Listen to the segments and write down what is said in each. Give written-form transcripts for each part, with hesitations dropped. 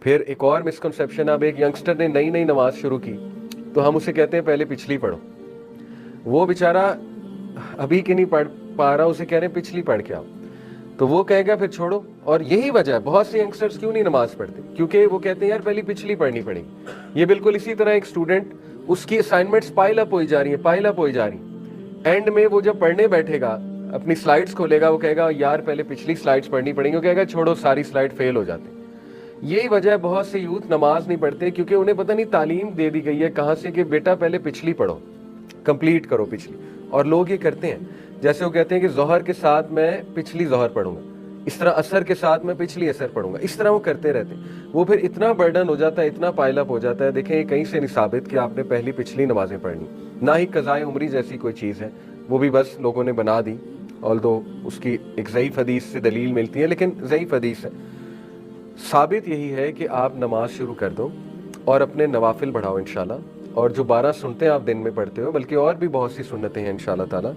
फिर एक और मिसकंसेप्शन, अब एक यंगस्टर ने नई नई नमाज शुरू की तो हम उसे कहते हैं पहले पिछली पढ़ो। वो बेचारा अभी की नहीं पढ़ पा रहा, उसे कह रहे हैं पिछली पढ़ के आओ, तो वो कहेगा फिर छोड़ो। और यही वजह है बहुत से यंगस्टर्स क्यों नहीं नमाज पढ़ते, क्योंकि वो कहते हैं यार पहले पिछली पढ़नी पड़ेगी। ये बिल्कुल इसी तरह एक स्टूडेंट, उसकी असाइनमेंट्स पाइल अप हो जा रही है, पाइल अप हो जा रही, एंड में वो जब पढ़ने बैठेगा, अपनी स्लाइड्स खोलेगा, वो कहेगा यार पहले पिछली स्लाइड्स पढ़नी पड़ेंगी, वो कहेगा छोड़ो सारी स्लाइड फेल हो जाते। यही वजह है बहुत से यूथ नमाज नहीं पढ़ते, क्योंकि उन्हें पता नहीं तालीम दे दी गई है कहाँ से कि बेटा पहले पिछली पढ़ो, कंप्लीट करो पिछली। और लोग ये करते हैं, जैसे वो कहते हैं कि जोहर के साथ मैं पिछली जोहर पढ़ूंगा, इस तरह असर के साथ मैं पिछली असर पढ़ूंगा, इस तरह वो करते रहते हैं। वो फिर इतना बर्डन हो जाता है, इतना पाइलअप हो जाता है। देखें, कहीं से नहीं साबित कि आपने पहली पिछली नमाजें पढ़नी, ना ही कज़ाए उम्री जैसी कोई चीज़ है, वो भी बस लोगों ने बना दी। ऑल्दो उसकी एक ज़ईफ़ हदीस से दलील मिलती है, लेकिन ज़ईफ़ हदीस है। साबित यही है कि आप नमाज शुरू कर दो और अपने नवाफिल बढ़ाओ इंशाल्लाह। और जो 12 सुन्नतें आप दिन में पढ़ते हो, बल्कि और भी बहुत सी सुन्नतें हैं इंशाल्लाह ताला।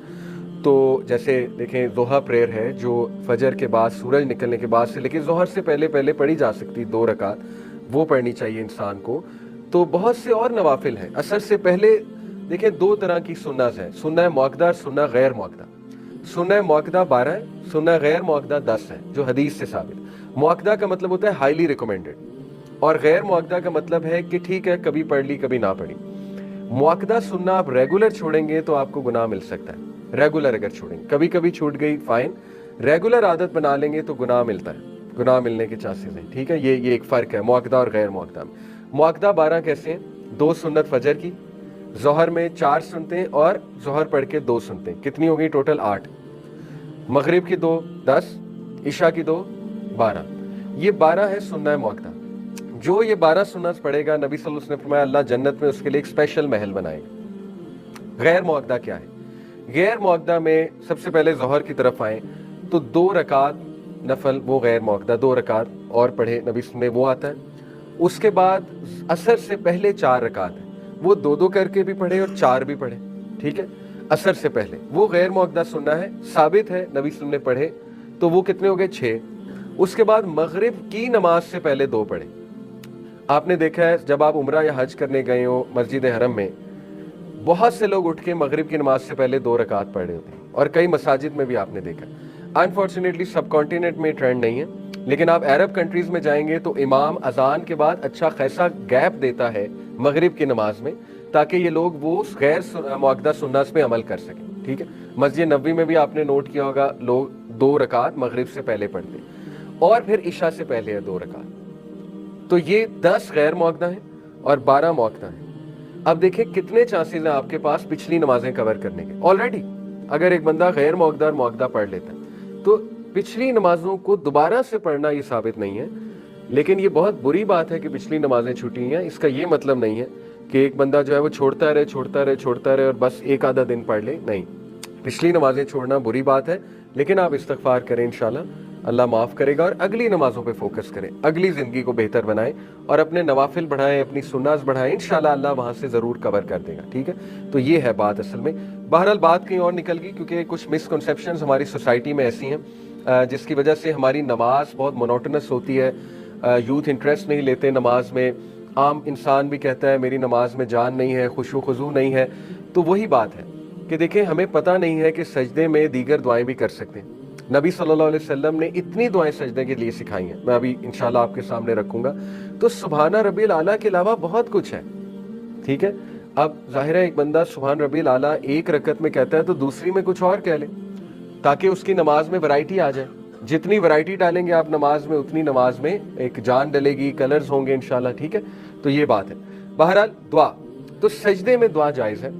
तो जैसे देखें, ज़ोहा प्रेयर है जो फजर के बाद, सूरज निकलने के बाद से लेकिन ज़ोहर से पहले पहले पढ़ी जा सकती 2 रकात, वो पढ़नी चाहिए इंसान को। तो बहुत से और नवाफिल हैं। असर से पहले देखें 2 तरह की सुन्नत है, सुन्नह मुअक्कदा और सुन्नह गैर मुअक्कदा। सुन्नह मुअक्कदा 12 है, सुन्नह गैर मुअक्कदा 10 है, जो हदीस से साबित। मुअक्कदा का मतलब होता है हाईली रिकमेंडेड, और गैर मुअक्कदा का मतलब है कि ठीक है कभी पढ़ ली कभी ना पढ़ी। मुअक्कदा सुन्ना आप रेगुलर छोड़ेंगे तो आपको गुनाह मिल सकता है, रेगुलर अगर छोड़ेंगे, कभी कभी छूट गई फाइन, रेगुलर आदत बना लेंगे तो गुनाह मिलता है, गुनाह मिलने के चांसेस हैं। ठीक है, ये एक फ़र्क है मुअक्कदा और गैर मुअक्कदा में। मुअक्कदा 12 कैसे हैं? 2 सुन्नत फजर की, ज़ोहर में 4 सुनते और ज़ोहर पढ़ के 2 सुनते, कितनी हो गई टोटल 8। मगरिब की 2 10, इशा की 2 12। ये 12 है सुन्ना मुअक्कदा। जो ये 12 सुन्नत पढ़ेगा, नबी सल्लल्लाहु अलैहि वसल्लम ने फरमाया अल्लाह जन्नत में उसके लिए एक स्पेशल महल बनाएगा। गैर मुअक्कदा क्या है? गैर मुअक्कदा में सबसे पहले ज़ोहर की तरफ आए तो 2 रकात नफल, वो गैर मुअक्कदा 2 रकात और पढ़े नबी में, वो आता है। उसके बाद असर से पहले 4 रकात है, वो 2-2 करके भी पढ़े और 4 भी पढ़े। ठीक है, असर से पहले वो गैर मुअक्कदा सुन्ना है, साबित है नबी ने पढ़े, तो वो कितने हो गए 6। उसके बाद मगरिब की नमाज से पहले 2 पढ़े। आपने देखा है जब आप उम्रा या हज करने गए हो मस्जिद हरम में, बहुत से लोग उठ के मगरिब की नमाज से पहले 2 रकात पढ़ रहे होते हैं, और कई मसाजिद में भी आपने देखा। अनफॉर्चुनेटली सब कॉन्टिनेंट में ट्रेंड नहीं है, लेकिन आप अरब कंट्रीज में जाएंगे तो इमाम अजान के बाद अच्छा खासा गैप देता है मगरिब की नमाज में, ताकि ये लोग वो गैर मुअक्कदा सुन्नत पे अमल कर सकें। ठीक है, मस्जिद नबवी में भी आपने नोट किया होगा, लोग 2 रकात मगरिब से पहले पढ़ते और फिर इशा से पहले है 2 रकात। तो ये 10 गैर मुअक्कदा है और 12 मुअक्कदा है। अब देखें कितने चांसेस हैं आपके पास पिछली नमाजें कवर करने के। ऑलरेडी अगर एक बंदा गैर मुअक्कदा और मुअक्कदा पढ़ लेता है तो पिछली नमाजों को दोबारा से पढ़ना ये साबित नहीं है। लेकिन ये बहुत बुरी बात है कि पिछली नमाजें छूटी हैं। इसका ये मतलब नहीं है कि एक बंदा जो है वो छोड़ता रहे और बस एक आधा दिन पढ़ ले, नहीं। पिछली नमाजें छोड़ना बुरी बात है, लेकिन आप इस्तगफार करें, इंशाल्लाह अल्लाह माफ़ करेगा, और अगली नमाजों पे फोकस करें, अगली ज़िंदगी को बेहतर बनाएं और अपने नवाफिल बढ़ाएं, अपनी सुन्नत बढ़ाएं, इंशाल्लाह अल्लाह वहाँ से ज़रूर कवर कर देगा। ठीक है, तो ये है बात असल में। बहरहाल बात कहीं और निकल गई, क्योंकि कुछ मिसकंसेप्शंस हमारी सोसाइटी में ऐसी हैं जिसकी वजह से हमारी नमाज बहुत मोनोटोनस होती है, यूथ इंटरेस्ट नहीं लेते नमाज में। आम इंसान भी कहता है मेरी नमाज में जान नहीं है, खुशू खुजू नहीं है। तो वही बात है कि देखें, हमें पता नहीं है कि सजदे में दीगर दुआएं भी कर सकते हैं। नबी सल्लल्लाहु अलैहि वसल्लम ने इतनी दुआएं सजदे के लिए सिखाई हैं, मैं अभी इंशाल्लाह आपके सामने रखूंगा। तो सुभान रब्बिल आला के अलावा बहुत कुछ है। ठीक है, अब जाहिर है एक बंदा सुभान रब्बिल आला एक रकत में कहता है तो दूसरी में कुछ और कह ले, ताकि उसकी नमाज में वैरायटी आ जाए। जितनी वैरायटी डालेंगे आप नमाज में, उतनी नमाज में एक जान डलेगी, कलर्स होंगे इंशाल्लाह। ठीक है, तो ये बात है। बहरहाल दुआ, तो सजदे में दुआ जायज़ है।